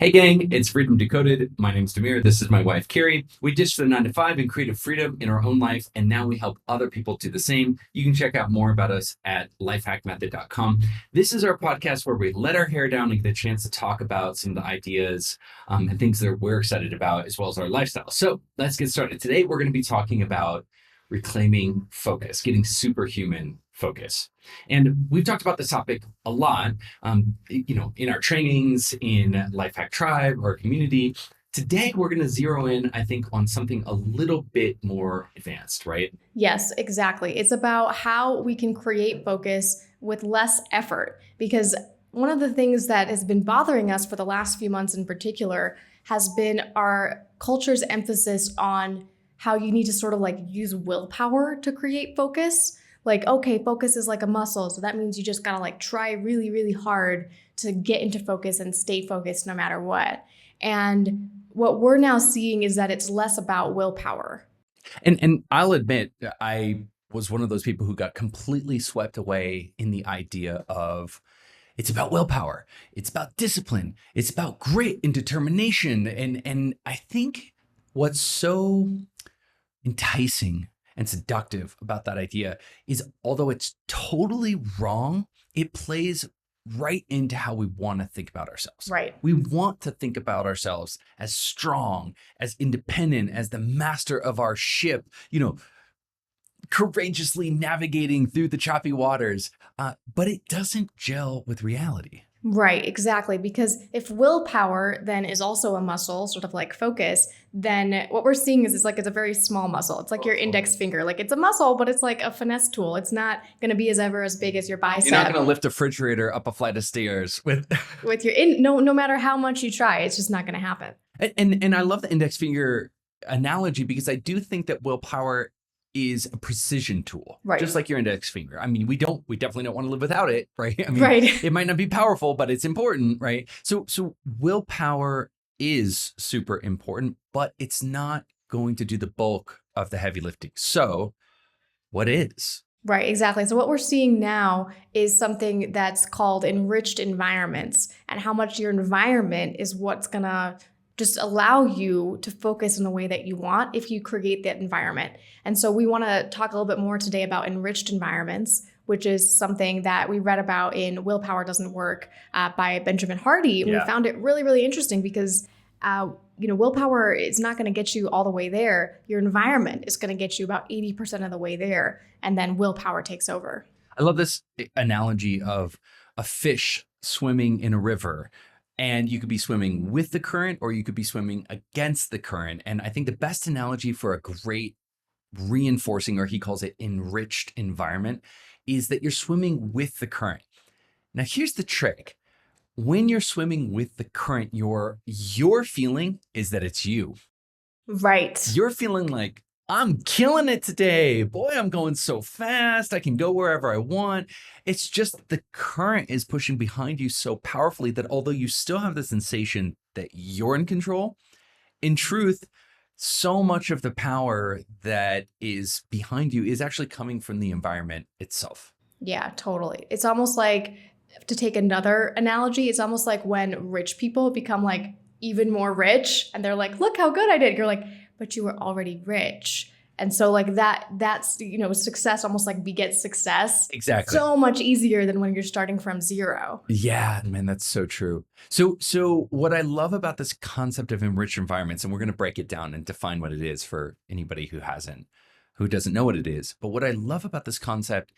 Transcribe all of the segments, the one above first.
Hey gang, it's Freedom Decoded. My name's Demir. This is my wife, Carey. We ditched the 9 to 5 and created freedom in our own life, and now we help other people do the same. You can check out more about us at lifehackmethod.com. This is our podcast where we let our hair down and get a chance to talk about some of the ideas and things that we're excited about, as well as our lifestyle. So let's get started. Today, we're going to be talking about reclaiming focus, getting superhuman focus. And we've talked about this topic a lot, in our trainings, in Lifehack Tribe, our community. Today, we're going to zero in, I think, on something a little bit more advanced, right? Yes, exactly. It's about how we can create focus with less effort, because one of the things that has been bothering us for the last few months in particular has been our culture's emphasis on how you need to sort of like use willpower to create focus. Like, okay, focus is like a muscle. So that means you just gotta like try really, really hard to get into focus and stay focused no matter what. And what we're now seeing is that it's less about willpower. And I'll admit, I was one of those people who got completely swept away in the idea of it's about willpower. It's about discipline. It's about grit and determination. And I think what's so enticing and seductive about that idea is, although it's totally wrong, it plays right into how we want to think about ourselves. Right. We want to think about ourselves as strong, as independent, as the master of our ship, courageously navigating through the choppy waters. But it doesn't gel with reality. Right, exactly. Because if willpower then is also a muscle, sort of like focus, then what we're seeing is it's a very small muscle. It's like your index finger. Like it's a muscle, but it's like a finesse tool. It's not going to be as big as your bicep. You're not going to lift a refrigerator up a flight of stairs with your no matter how much you try, it's just not going to happen. And I love the index finger analogy, because I do think that willpower is a precision tool, right? Just like your index finger. I mean, we definitely don't want to live without it, right? I mean, right. It might not be powerful, but it's important, right? So willpower is super important, but it's not going to do the bulk of the heavy lifting. So what is? Right, exactly. So what we're seeing now is something that's called enriched environments, and how much your environment is what's gonna just allow you to focus in the way that you want if you create that environment. And so we want to talk a little bit more today about enriched environments, which is something that we read about in Willpower Doesn't Work by Benjamin Hardy. And we found it really, really interesting because willpower is not going to get you all the way there. Your environment is going to get you about 80% of the way there, and then willpower takes over. I love this analogy of a fish swimming in a river. And you could be swimming with the current, or you could be swimming against the current. And I think the best analogy for a great reinforcing, or he calls it enriched environment, is that you're swimming with the current. Now, here's the trick. When you're swimming with the current, your feeling is that it's you. Right. You're feeling like, I'm killing it today. Boy, I'm going so fast. I can go wherever I want. It's just the current is pushing behind you so powerfully that although you still have the sensation that you're in control, in truth, so much of the power that is behind you is actually coming from the environment itself. Yeah, totally. It's almost like, to take another analogy, it's almost like when rich people become like even more rich and they're like, look how good I did. You're like, but you were already rich. And so like that's, success almost like begets success. Exactly. So much easier than when you're starting from zero. Yeah, man, that's so true. So what I love about this concept of enriched environments, and we're going to break it down and define what it is for anybody who doesn't know what it is. But what I love about this concept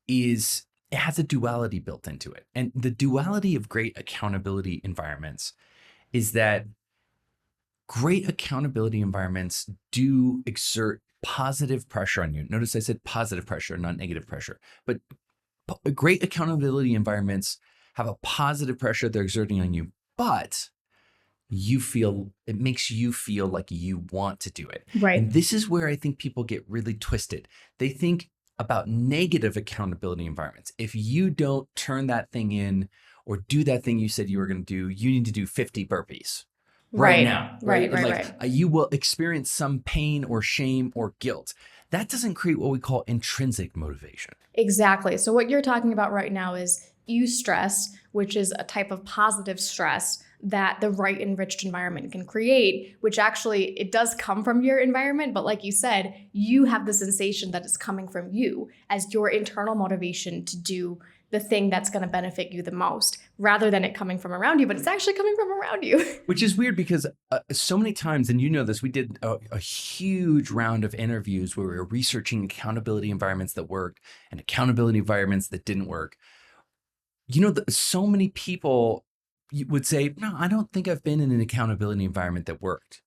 is it has a duality built into it. And the duality of great accountability environments is that great accountability environments do exert positive pressure on you. Notice I said positive pressure, not negative pressure. But great accountability environments have a positive pressure they're exerting on you, but it makes you feel like you want to do it. Right. And this is where I think people get really twisted. They think about negative accountability environments. If you don't turn that thing in or do that thing you said you were going to do, you need to do 50 burpees. Right now, right? You will experience some pain or shame or guilt. That doesn't create what we call intrinsic motivation. Exactly. So what you're talking about right now is eustress, which is a type of positive stress that the right enriched environment can create, which actually it does come from your environment. But like you said, you have the sensation that it's coming from you as your internal motivation to do the thing that's going to benefit you the most rather than it coming from around you, but it's actually coming from around you. Which is weird because so many times, and you know this, we did a huge round of interviews where we were researching accountability environments that work and accountability environments that didn't work. You know, so many people would say, no, I don't think I've been in an accountability environment that worked.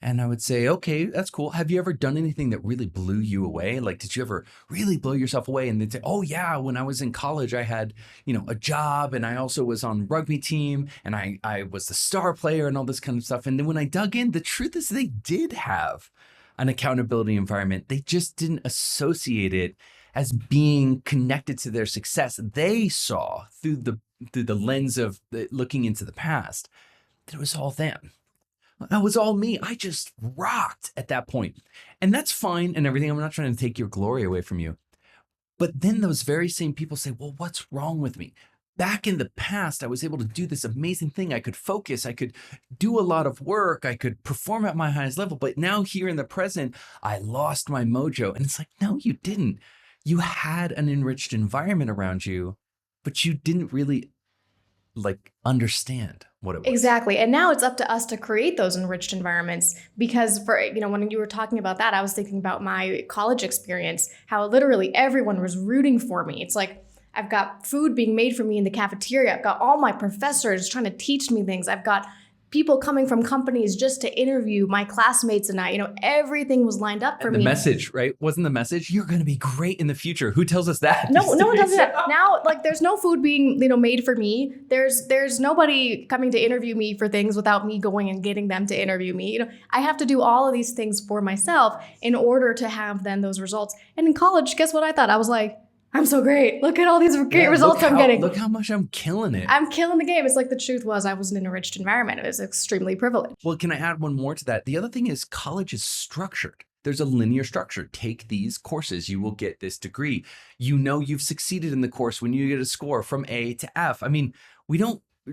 And I would say, okay, that's cool. Have you ever done anything that really blew you away? Like, did you ever really blow yourself away? And they'd say, oh yeah, when I was in college, I had, a job, and I also was on rugby team, and I was the star player and all this kind of stuff. And then when I dug in, the truth is they did have an accountability environment. They just didn't associate it as being connected to their success. They saw through the lens of looking into the past that it was all them. That was all me. I just rocked at that point. And that's fine and everything. I'm not trying to take your glory away from you. But then those very same people say, well, what's wrong with me? Back in the past, I was able to do this amazing thing. I could focus. I could do a lot of work. I could perform at my highest level. But now here in the present, I lost my mojo. And it's like, no, you didn't. You had an enriched environment around you, but you didn't really understand what it was. Exactly. And now it's up to us to create those enriched environments because when you were talking about that, I was thinking about my college experience, how literally everyone was rooting for me. It's like, I've got food being made for me in the cafeteria. I've got all my professors trying to teach me things. I've got people coming from companies just to interview my classmates and I, everything was lined up for me. The message, right? Wasn't the message, you're going to be great in the future? Who tells us that? No one tells us that. Now, there's no food being, made for me. There's nobody coming to interview me for things without me going and getting them to interview me. I have to do all of these things for myself in order to have then those results. And in college, guess what I thought? I was like, I'm so great. Look at all these great results I'm getting. Look how much I'm killing it. I'm killing the game. It's like the truth was I was in an enriched environment. It was extremely privileged. Well, can I add one more to that? The other thing is college is structured. There's a linear structure. Take these courses. You will get this degree. You've succeeded in the course when you get a score from A to F. I mean,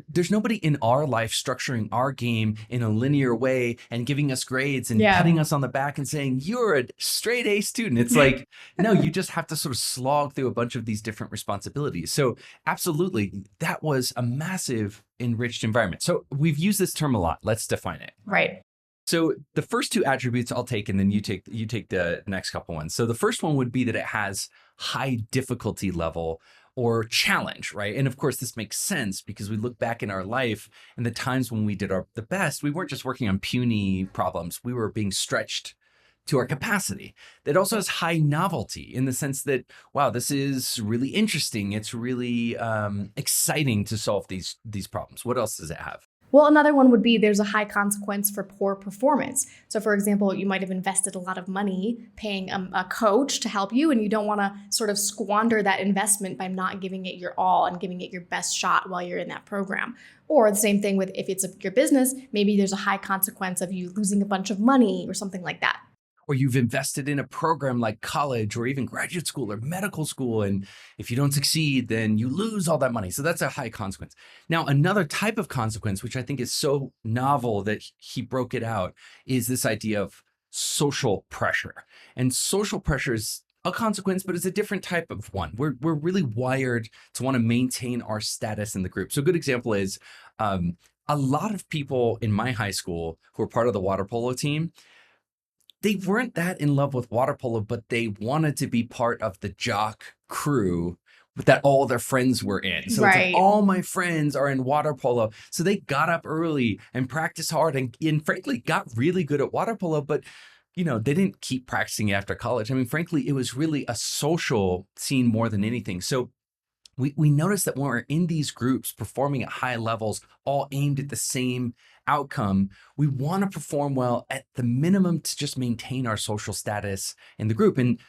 there's nobody in our life structuring our game in a linear way and giving us grades and patting us on the back and saying, you're a straight A student. It's like, no, you just have to sort of slog through a bunch of these different responsibilities. So absolutely, that was a massive enriched environment. So we've used this term a lot. Let's define it. Right. So the first two attributes I'll take, and then you take the next couple ones. So the first one would be that it has high difficulty level or challenge, right? And of course, this makes sense because we look back in our life and the times when we did the best, we weren't just working on puny problems. We were being stretched to our capacity. That also has high novelty in the sense that, wow, this is really interesting. It's really exciting to solve these problems. What else does it have? Well, another one would be there's a high consequence for poor performance. So for example, you might have invested a lot of money paying a coach to help you, and you don't want to sort of squander that investment by not giving it your all and giving it your best shot while you're in that program. Or the same thing with if it's your business, maybe there's a high consequence of you losing a bunch of money or something like that. Or you've invested in a program like college or even graduate school or medical school. And if you don't succeed, then you lose all that money. So that's a high consequence. Now, another type of consequence, which I think is so novel that he broke it out, is this idea of social pressure. And social pressure is a consequence, but it's a different type of one. We're really wired to want to maintain our status in the group. So a good example is a lot of people in my high school who were part of the water polo team, they weren't that in love with water polo, but they wanted to be part of the jock crew that all their friends were in. So It's like, all my friends are in water polo. So they got up early and practiced hard and frankly got really good at water polo, but they didn't keep practicing after college. I mean, frankly, it was really a social scene more than anything. So we noticed that when we're in these groups performing at high levels, all aimed at the same outcome, we want to perform well at the minimum to just maintain our social status in the group. And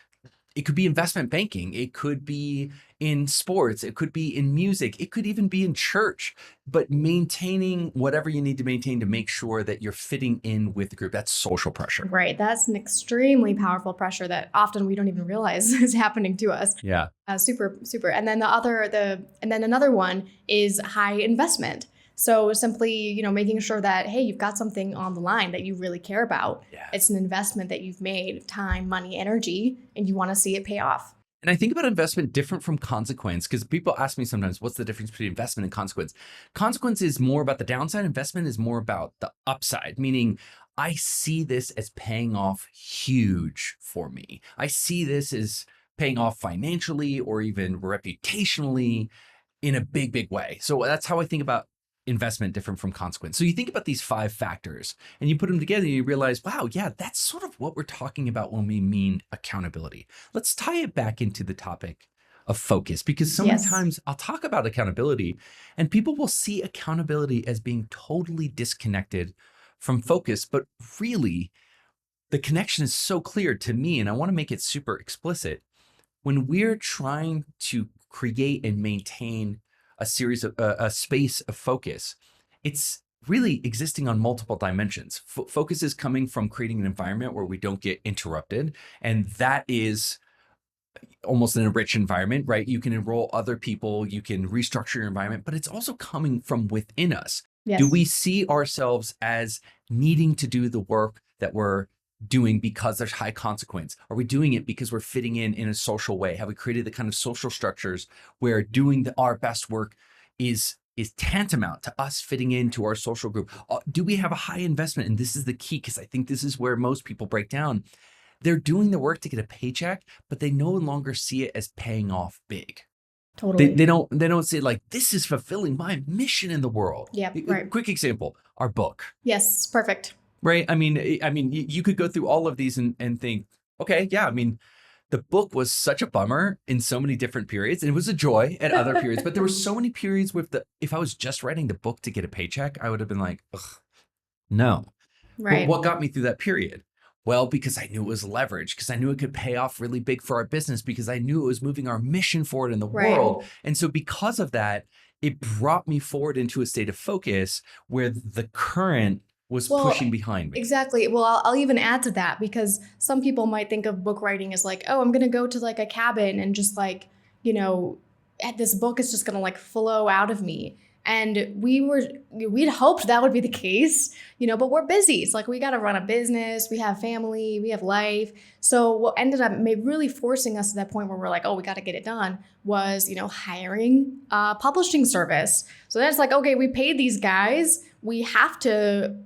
It could be investment banking. It could be in sports. It could be in music. It could even be in church, but maintaining whatever you need to maintain to make sure that you're fitting in with the group. That's social pressure. Right. That's an extremely powerful pressure that often we don't even realize is happening to us. Yeah. Super. And then another one is high investment. So simply, making sure that, hey, you've got something on the line that you really care about. Yeah. It's an investment that you've made, time, money, energy, and you want to see it pay off. And I think about investment different from consequence, because people ask me sometimes, what's the difference between investment and consequence? Consequence is more about the downside. Investment is more about the upside, meaning I see this as paying off huge for me. I see this as paying off financially or even reputationally in a big, big way. So that's how I think about investment different from consequence. So you think about these 5 factors and you put them together and you realize, wow, yeah, that's sort of what we're talking about when we mean accountability. Let's tie it back into the topic of focus, because so many times I'll talk about accountability and people will see accountability as being totally disconnected from focus, but really the connection is so clear to me, and I want to make it super explicit. When we're trying to create and maintain a series of a space of focus, it's really existing on multiple dimensions. Focus is coming from creating an environment where we don't get interrupted. And that is almost an enriched environment, right? You can enroll other people, you can restructure your environment, but it's also coming from within us. Yes. Do we see ourselves as needing to do the work that we're doing because there's high consequence? Are we doing it because we're fitting in a social way? Have we created the kind of social structures where doing our best work is tantamount to us fitting into our social group? Do we have a high investment? And this is the key, because I think this is where most people break down. They're doing the work to get a paycheck, but they no longer see it as paying off big. Totally. They don't say like, this is fulfilling my mission in the world. Yeah, right. Quick example, our book. Yes, perfect. Right. I mean, you could go through all of these and think, okay, yeah, I mean, the book was such a bummer in so many different periods, and it was a joy at other periods, but there were so many periods if I was just writing the book to get a paycheck, I would have been like, ugh, no. Right. But what got me through that period? Well, because I knew it was leverage, because I knew it could pay off really big for our business, because I knew it was moving our mission forward in the world. And so because of that, it brought me forward into a state of focus where the current was pushing behind me. Exactly. Well, I'll even add to that, because some people might think of book writing as like, oh, I'm going to go to like a cabin and just like, this book is just going to like flow out of me. And we'd hoped that would be the case, but we're busy. It's like, we got to run a business, we have family, we have life. So what ended up really forcing us to that point where we're like, oh, we got to get it done was, hiring a publishing service. So that's like, okay, we paid these guys. We have to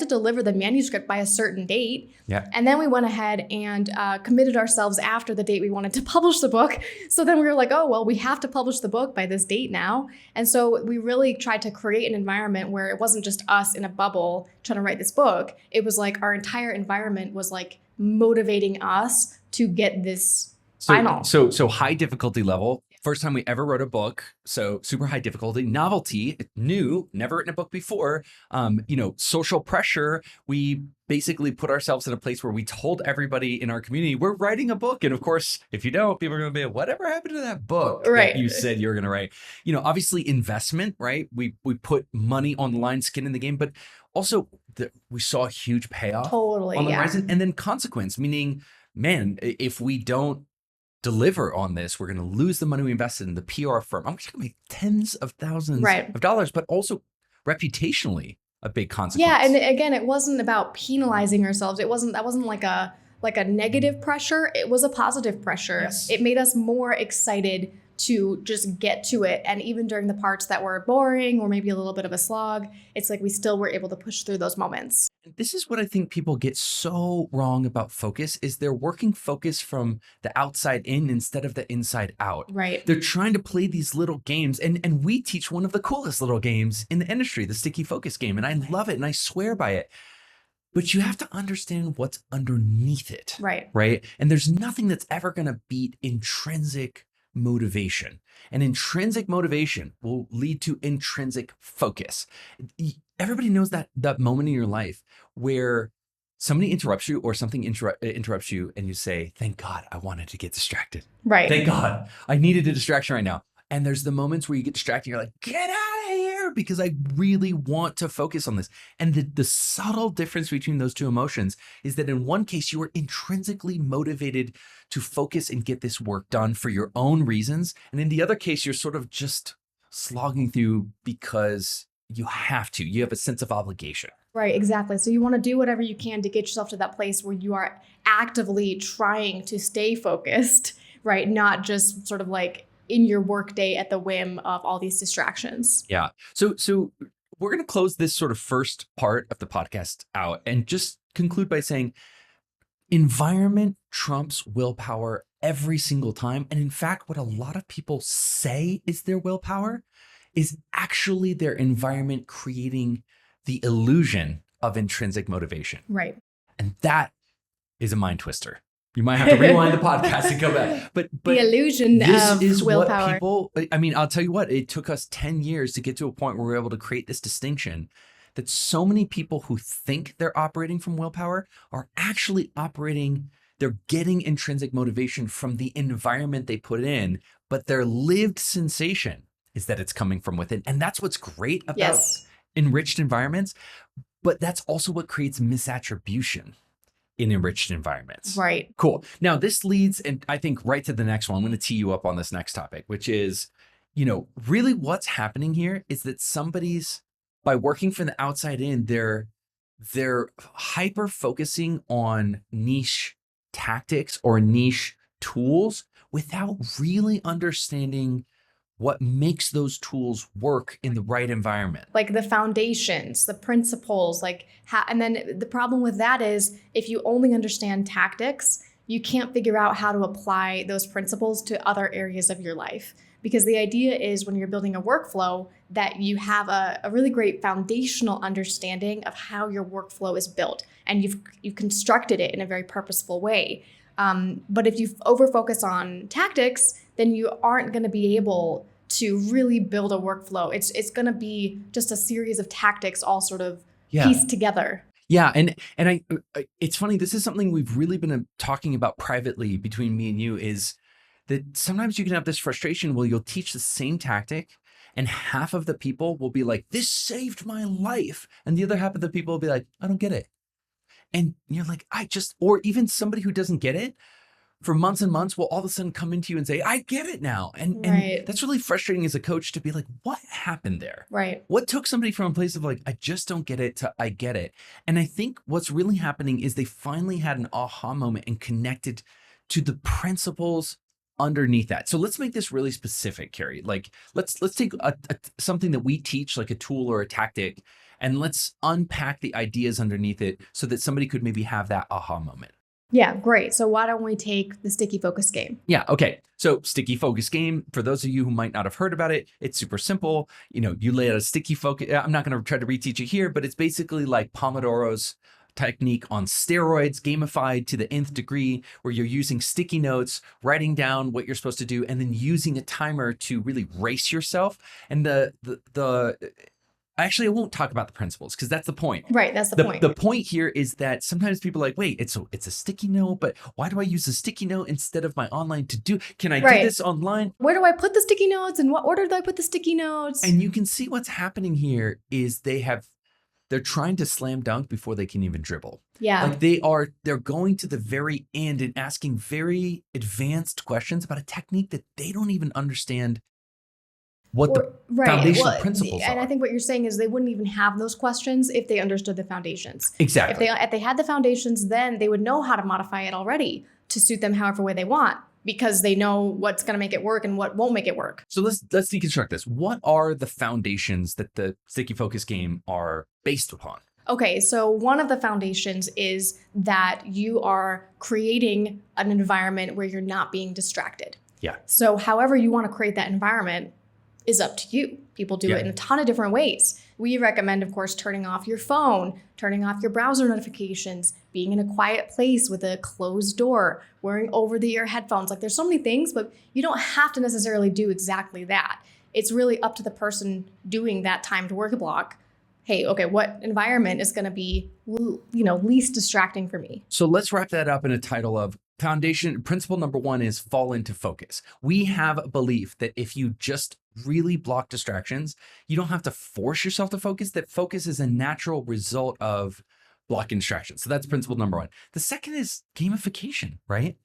deliver the manuscript by a certain date. Yeah. And then we went ahead and committed ourselves after the date we wanted to publish the book. So then we were like, oh, well, we have to publish the book by this date now. And so we really tried to create an environment where it wasn't just us in a bubble trying to write this book. It was like our entire environment was like motivating us to get this final. So high difficulty level. First time we ever wrote a book. So super high difficulty, novelty, new, never written a book before. Social pressure. We basically put ourselves in a place where we told everybody in our community, we're writing a book. And of course, if you don't, people are going to be, whatever happened to that book that you said you were going to write? Obviously investment, right? We put money on the line, skin in the game, but also we saw a huge payoff on the horizon. And then consequence, meaning, man, if we don't deliver on this, we're going to lose the money we invested in the PR firm. I'm just going to make tens of thousands of dollars, but also reputationally a big consequence. Yeah, and again, it wasn't about penalizing ourselves. That wasn't like a negative pressure. It was a positive pressure. Yes. It made us more excited to just get to it. And even during the parts that were boring or maybe a little bit of a slog, it's like we still were able to push through those moments. This is what I think people get so wrong about focus, is they're working focus from the outside in instead of the inside out. Right. They're trying to play these little games. And we teach one of the coolest little games in the industry, the sticky focus game. And I love it and I swear by it. But you have to understand what's underneath it. Right. Right. And there's nothing that's ever going to beat intrinsic motivation. And intrinsic motivation will lead to intrinsic focus. Everybody knows that moment in your life where somebody interrupts you or something interrupts you and you say, thank God I wanted to get distracted. Right. Thank God I needed a distraction right now. And there's the moments where you get distracted. You're like, get out of here because I really want to focus on this. And the subtle difference between those two emotions is that in one case, you are intrinsically motivated to focus and get this work done for your own reasons. And in the other case, you're sort of just slogging through because you have to. You have a sense of obligation. Right, exactly. So you want to do whatever you can to get yourself to that place where you are actively trying to stay focused, right? Not just sort of like in your workday at the whim of all these distractions. Yeah. So we're going to close this sort of first part of the podcast out and just conclude by saying environment trumps willpower every single time. And in fact, what a lot of people say is their willpower is actually their environment creating the illusion of intrinsic motivation. Right. And that is a mind twister. You might have to rewind the podcast and go back. But the illusion this is willpower. What people, I mean, I'll tell you what, it took us 10 years to get to a point where we're able to create this distinction that so many people who think they're operating from willpower are actually operating, they're getting intrinsic motivation from the environment they put in, but their lived sensation is that it's coming from within. And that's what's great about enriched environments, but that's also what creates misattribution in enriched environments. Right. Cool. Now this leads, and I think right to the next one. I'm going to tee you up on this next topic, which is, really what's happening here is that somebody's, by working from the outside in, they're hyper focusing on niche tactics or niche tools without really understanding what makes those tools work in the right environment. Like the foundations, the principles, and then the problem with that is if you only understand tactics, you can't figure out how to apply those principles to other areas of your life. Because the idea is when you're building a workflow that you have a really great foundational understanding of how your workflow is built and you've constructed it in a very purposeful way. But if you over-focus on tactics, then you aren't going to be able to really build a workflow. It's going to be just a series of tactics all sort of pieced together. Yeah. And I it's funny, this is something we've really been talking about privately between me and you, is that sometimes you can have this frustration where you'll teach the same tactic and half of the people will be like, this saved my life. And the other half of the people will be like, I don't get it. And you're like, or even somebody who doesn't get it for months and months will all of a sudden come into you and say, I get it now. And that's really frustrating as a coach to be like, what happened there? Right. What took somebody from a place of like, I just don't get it to I get it. And I think what's really happening is they finally had an aha moment and connected to the principles underneath that. So let's make this really specific, Carey. Like let's take something that we teach, like a tool or a tactic, and let's unpack the ideas underneath it so that somebody could maybe have that aha moment. Yeah, great. So why don't we take the sticky focus game? Yeah, okay. So sticky focus game, for those of you who might not have heard about it, it's super simple. You lay out a sticky focus. I'm not going to try to reteach it here, but it's basically like Pomodoro's technique on steroids, gamified to the nth degree, where you're using sticky notes, writing down what you're supposed to do, and then using a timer to really race yourself. And actually, I won't talk about the principles because that's the point. Right, that's the point. The point here is that sometimes people are like, wait, it's a sticky note, but why do I use a sticky note instead of my online to-do? Can I do this online? Where do I put the sticky notes? In what order do I put the sticky notes? And you can see what's happening here is they're trying to slam dunk before they can even dribble. Yeah. Like they're going to the very end and asking very advanced questions about a technique that they don't even understand what the foundational principles are. And I think what you're saying is they wouldn't even have those questions if they understood the foundations. Exactly. If they had the foundations, then they would know how to modify it already to suit them however way they want, because they know what's going to make it work and what won't make it work. So let's deconstruct this. What are the foundations that the sticky focus game are based upon? Okay, so one of the foundations is that you are creating an environment where you're not being distracted. Yeah. So however you want to create that environment is up to you. People do it in a ton of different ways. We recommend, of course, turning off your phone, turning off your browser notifications, being in a quiet place with a closed door, wearing over-the-ear headphones. Like there's so many things, but you don't have to necessarily do exactly that. It's really up to the person doing that timed work block hey, okay, what environment is going to be, least distracting for me? So let's wrap that up in a title of foundation. Principle number one is fall into focus. We have a belief that if you just really block distractions, you don't have to force yourself to focus, that focus is a natural result of blocking distractions. So that's principle number one. The second is gamification, right?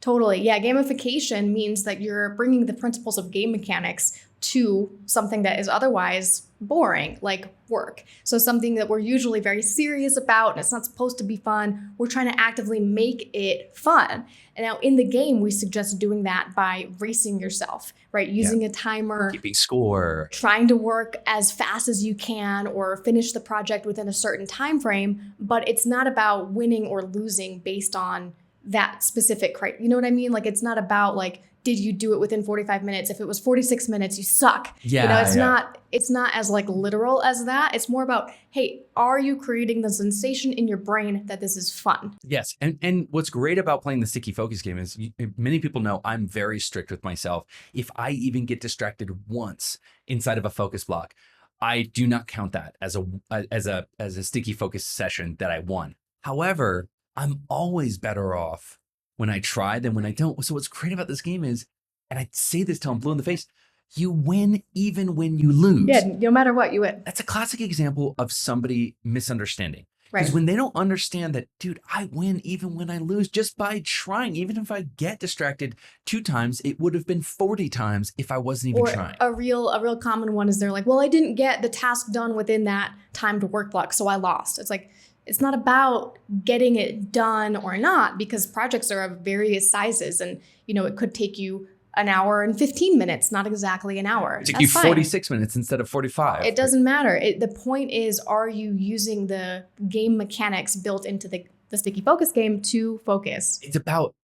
Totally. Yeah. Gamification means that you're bringing the principles of game mechanics to something that is otherwise boring, like work. So something that we're usually very serious about and it's not supposed to be fun, we're trying to actively make it fun. And now in the game, we suggest doing that by racing yourself, right? Using a timer, keeping score, trying to work as fast as you can or finish the project within a certain time frame. But it's not about winning or losing based on that specific criteria. You know what I mean? Like, it's not about like, did you do it within 45 minutes? If it was 46 minutes, you suck. Yeah, it's not as like literal as that. It's more about, hey, are you creating the sensation in your brain that this is fun? Yes. And what's great about playing the sticky focus game is many people know I'm very strict with myself. If I even get distracted once inside of a focus block, I do not count that as a sticky focus session that I won. However, I'm always better off when I try than when I don't. So what's great about this game is, and I say this till I'm blue in the face, you win even when you lose. Yeah, no matter what, you win. That's a classic example of somebody misunderstanding. Right. Because when they don't understand that, dude, I win even when I lose just by trying. Even if I get distracted 2 times, it would have been 40 times if I wasn't even trying. A real common one is they're like, well, I didn't get the task done within that timed work block, so I lost. It's like, it's not about getting it done or not, because projects are of various sizes and, it could take you an hour and 15 minutes, not exactly an hour. It took you 46 minutes instead of 45. It doesn't matter. The point is, are you using the game mechanics built into the sticky focus game to focus? It's about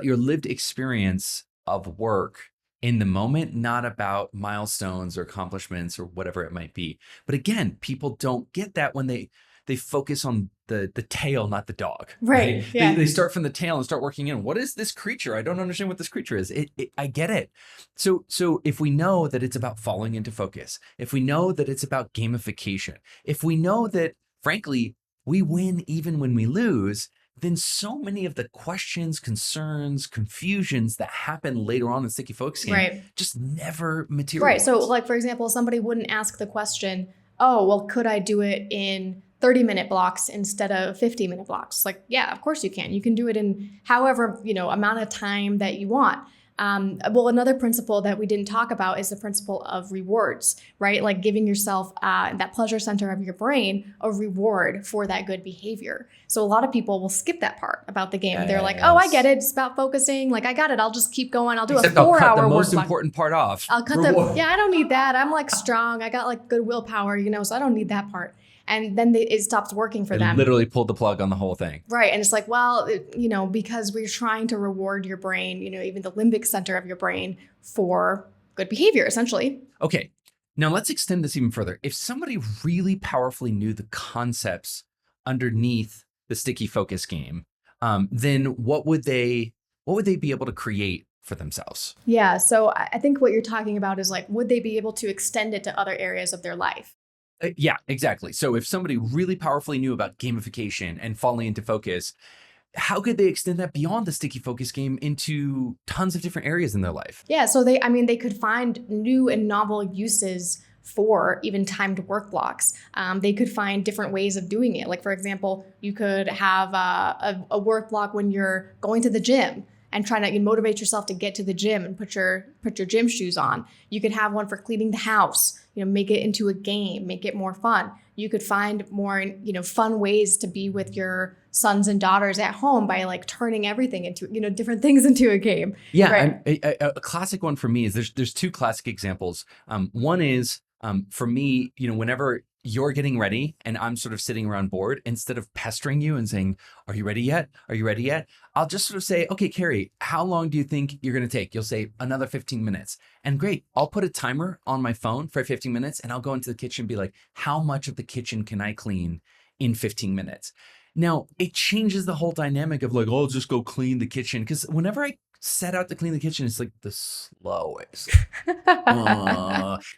your lived experience of work in the moment, not about milestones or accomplishments or whatever it might be. But again, people don't get that when they focus on the tail, not the dog. Right. Yeah. They start from the tail and start working in. What is this creature? I don't understand what this creature is. I get it. So if we know that it's about falling into focus, if we know that it's about gamification, if we know that, frankly, we win even when we lose, then so many of the questions, concerns, confusions that happen later on in sticky focus game just never materialize. Right. So like, for example, somebody wouldn't ask the question, oh, well, could I do it in 30-minute blocks instead of 50-minute blocks? Like, yeah, of course you can. You can do it in however, amount of time that you want. Well, another principle that we didn't talk about is the principle of rewards, right? Like giving yourself that pleasure center of your brain a reward for that good behavior. So a lot of people will skip that part about the game. They're like, oh, I get it. It's about focusing. Like, I got it. I'll just keep going. I'll do a 4-hour work block. The most important part off. I'll cut I don't need that. I'm like strong. I got like good willpower, so I don't need that part. And then it stops working for them. Literally pulled the plug on the whole thing. Right. And it's like, well, because we're trying to reward your brain, even the limbic center of your brain for good behavior, essentially. Okay. Now let's extend this even further. If somebody really powerfully knew the concepts underneath the sticky focus game, then what would they be able to create for themselves? Yeah. So I think what you're talking about is like, would they be able to extend it to other areas of their life? Yeah, exactly. So if somebody really powerfully knew about gamification and falling into focus, how could they extend that beyond the sticky focus game into tons of different areas in their life? Yeah, so they could find new and novel uses for even timed work blocks. They could find different ways of doing it. Like, for example, you could have a work block when you're going to the gym and trying to motivate yourself to get to the gym and put your gym shoes on. You could have one for cleaning the house, make it into a game, make it more fun. You could find more, fun ways to be with your sons and daughters at home by like turning everything into, different things into a game. Yeah. Right? A classic one for me is there's 2 classic examples. One is for me, whenever you're getting ready and I'm sort of sitting around bored, instead of pestering you and saying, are you ready yet? Are you ready yet? I'll just sort of say, okay, Carey, how long do you think you're going to take? You'll say another 15 minutes. And great, I'll put a timer on my phone for 15 minutes and I'll go into the kitchen and be like, how much of the kitchen can I clean in 15 minutes? Now, it changes the whole dynamic of like, oh, just go clean the kitchen. Because whenever I set out to clean the kitchen, it's like the slowest.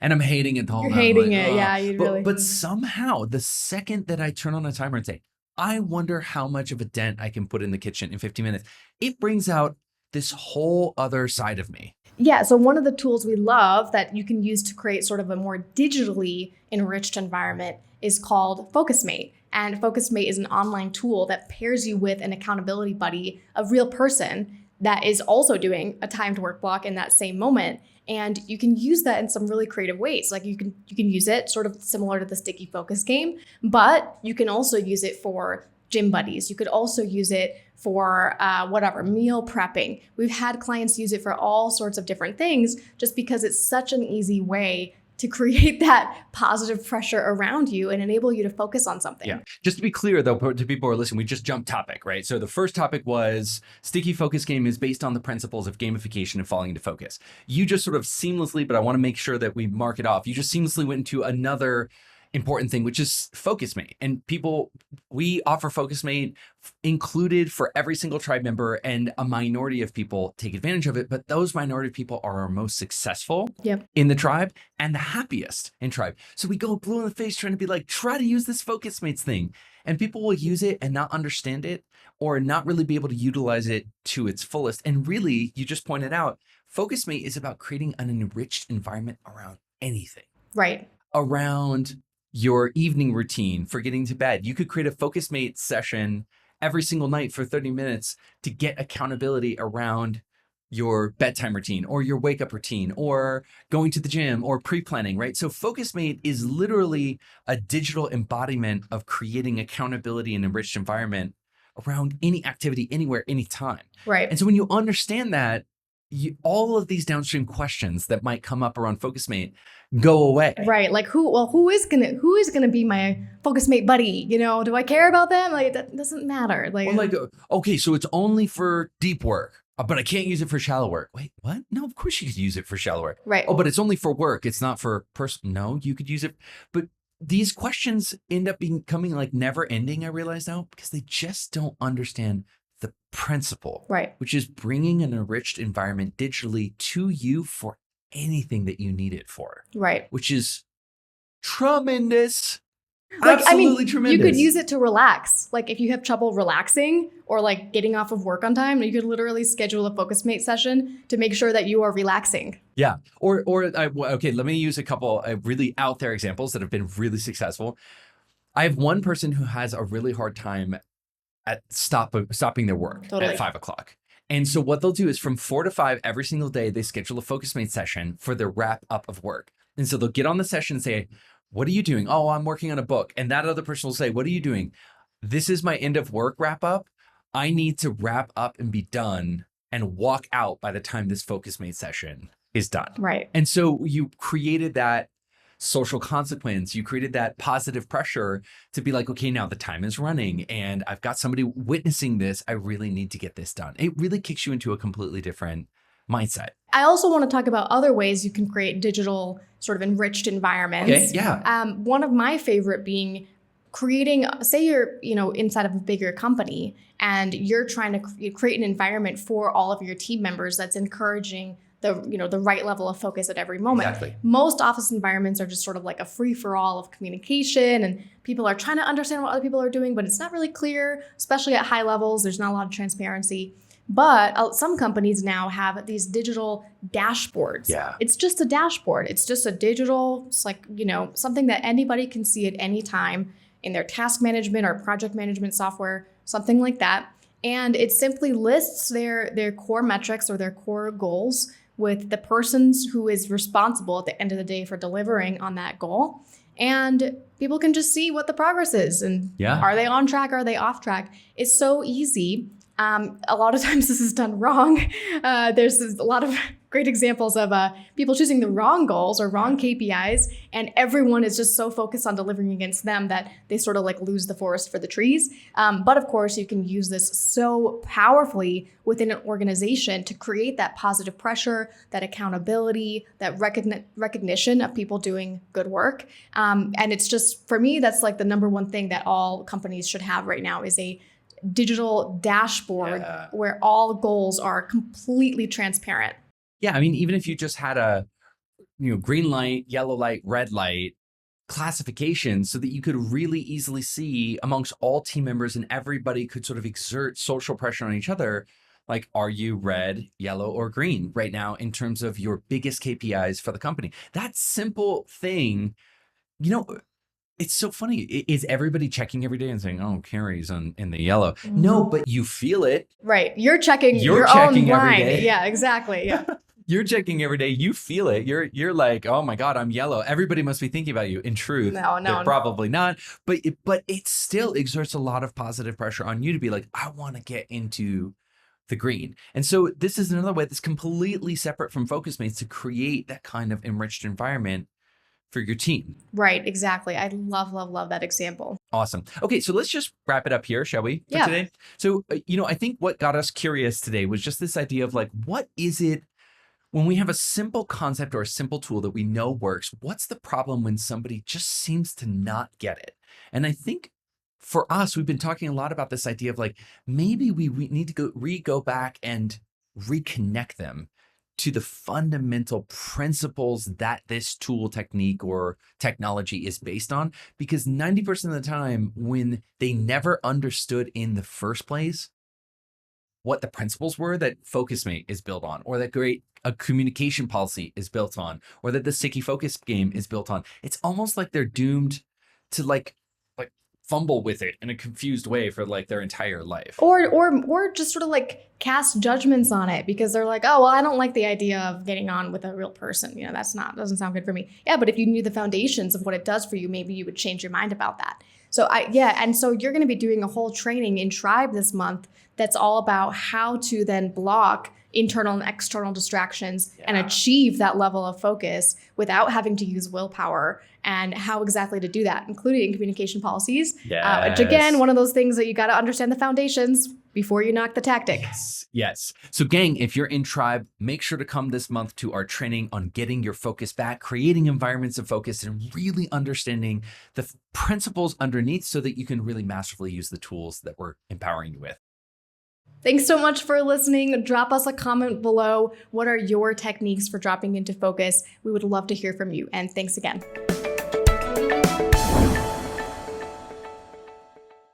and I'm hating it the whole You're time. hating like, it. Yeah, you really. But somehow, the second that I turn on a timer and say, I wonder how much of a dent I can put in the kitchen in 15 minutes, it brings out this whole other side of me. Yeah, so one of the tools we love that you can use to create sort of a more digitally enriched environment is called FocusMate. And FocusMate is an online tool that pairs you with an accountability buddy, a real person that is also doing a timed work block in that same moment. And you can use that in some really creative ways. Like you can use it sort of similar to the sticky focus game, but you can also use it for gym buddies. You could also use it for meal prepping. We've had clients use it for all sorts of different things just because it's such an easy way to create that positive pressure around you and enable you to focus on something. Yeah. Just to be clear, though, to people who are listening, we just jumped topic, right? So the first topic was sticky focus game is based on the principles of gamification and falling into focus. You just sort of seamlessly, but I want to make sure that we mark it off. You just seamlessly went into another important thing, which is FocusMate. And we offer FocusMate included for every single tribe member, and a minority of people take advantage of it. But those minority of people are our most successful in the tribe and the happiest in tribe. So we go blue in the face trying to be like, try to use this FocusMates thing. And people will use it and not understand it or not really be able to utilize it to its fullest. And really, you just pointed out, FocusMate is about creating an enriched environment around anything. Right. Around your evening routine for getting to bed. You could create a FocusMate session every single night for 30 minutes to get accountability around your bedtime routine or your wake up routine or going to the gym or pre-planning, right? So FocusMate is literally a digital embodiment of creating accountability and enriched environment around any activity, anywhere, anytime. Right. And so when you understand that, all of these downstream questions that might come up around FocusMate go away. Right. Like who is gonna be my FocusMate buddy? You know, do I care about them? Like that doesn't matter. Okay, so it's only for deep work, but I can't use it for shallow work. Wait, what? No, of course you could use it for shallow work. Right. Oh, but it's only for work. It's not for person. No, you could use it. But these questions end up becoming like never ending, I realize now, because they just don't understand the principle, right? Which is bringing an enriched environment digitally to you for anything that you need it for, right? Which is tremendous. Like, absolutely tremendous. You could use it to relax. Like if you have trouble relaxing or like getting off of work on time, you could literally schedule a FocusMate session to make sure that you are relaxing. Yeah. Okay, let me use a couple of really out there examples that have been really successful. I have one person who has a really hard time at stopping their work at 5 o'clock. And so what they'll do is from 4 to 5 every single day, they schedule a FocusMate session for their wrap up of work. And so they'll get on the session and say, what are you doing? Oh, I'm working on a book. And that other person will say, what are you doing? This is my end of work wrap up. I need to wrap up and be done and walk out by the time this FocusMate session is done. Right. And so you created that social consequence. You created that positive pressure to be like, okay, now the time is running and I've got somebody witnessing this. I really need to get this done. It really kicks you into a completely different mindset. I also want to talk about other ways you can create digital sort of enriched environments. Okay, yeah. One of my favorite being creating, say you're, inside of a bigger company and you're trying to create an environment for all of your team members that's encouraging the right level of focus at every moment. Exactly. Most office environments are just sort of like a free-for-all of communication and people are trying to understand what other people are doing, but it's not really clear, especially at high levels. There's not a lot of transparency. But some companies now have these digital dashboards. Yeah. It's just a dashboard. It's just a digital, it's like, something that anybody can see at any time in their task management or project management software, something like that. And it simply lists their core metrics or their core goals with the persons who is responsible at the end of the day for delivering on that goal. And people can just see what the progress is and are they on track? Are they off track? It's so easy. A lot of times this is done wrong. There's a lot of great examples of people choosing the wrong goals or wrong KPIs, and everyone is just so focused on delivering against them that they sort of like lose the forest for the trees. But of course, you can use this so powerfully within an organization to create that positive pressure, that accountability, that recognition of people doing good work. And it's just, for me, that's like the number one thing that all companies should have right now is a digital dashboard where all goals are completely transparent. Yeah, I mean, even if you just had green light, yellow light, red light classification so that you could really easily see amongst all team members and everybody could sort of exert social pressure on each other. Like, are you red, yellow, or green right now in terms of your biggest KPIs for the company? That simple thing, it's so funny. Is everybody checking every day and saying, "Oh, Carey's in the yellow"? Mm-hmm. No, but you feel it. Right. You're checking your checking own every line. day. Yeah, exactly. Yeah. You're checking every day. You feel it. You're like, "Oh my God, I'm yellow." Everybody must be thinking about you. In truth, No. they're probably not. But it still exerts a lot of positive pressure on you to be like, "I want to get into the green." And so this is another way that's completely separate from FocusMates to create that kind of enriched environment for your team. Right, exactly. I love that example. Awesome. Okay, so let's just wrap it up here, shall we, for today? So, I think what got us curious today was just this idea of like, what is it when we have a simple concept or a simple tool that we know works? What's the problem when somebody just seems to not get it? And I think for us, we've been talking a lot about this idea of like, maybe we need to go back and reconnect them to the fundamental principles that this tool, technique, or technology is based on. Because 90% of the time, when they never understood in the first place what the principles were that FocusMate is built on, or that a communication policy is built on, or that the sticky focus game is built on, it's almost like they're doomed to like fumble with it in a confused way for like their entire life. Or just sort of like cast judgments on it because they're like, oh, well, I don't like the idea of getting on with a real person. Doesn't sound good for me. Yeah, but if you knew the foundations of what it does for you, maybe you would change your mind about that. So and so you're going to be doing a whole training in Tribe this month that's all about how to then block internal and external distractions and achieve that level of focus without having to use willpower, and how exactly to do that, including communication policies. Which again, one of those things that you got to understand the foundations before you knock the tactic. Yes. So gang, if you're in Tribe, make sure to come this month to our training on getting your focus back, creating environments of focus, and really understanding the principles underneath so that you can really masterfully use the tools that we're empowering you with. Thanks so much for listening. Drop us a comment below. What are your techniques for dropping into focus? We would love to hear from you. And thanks again.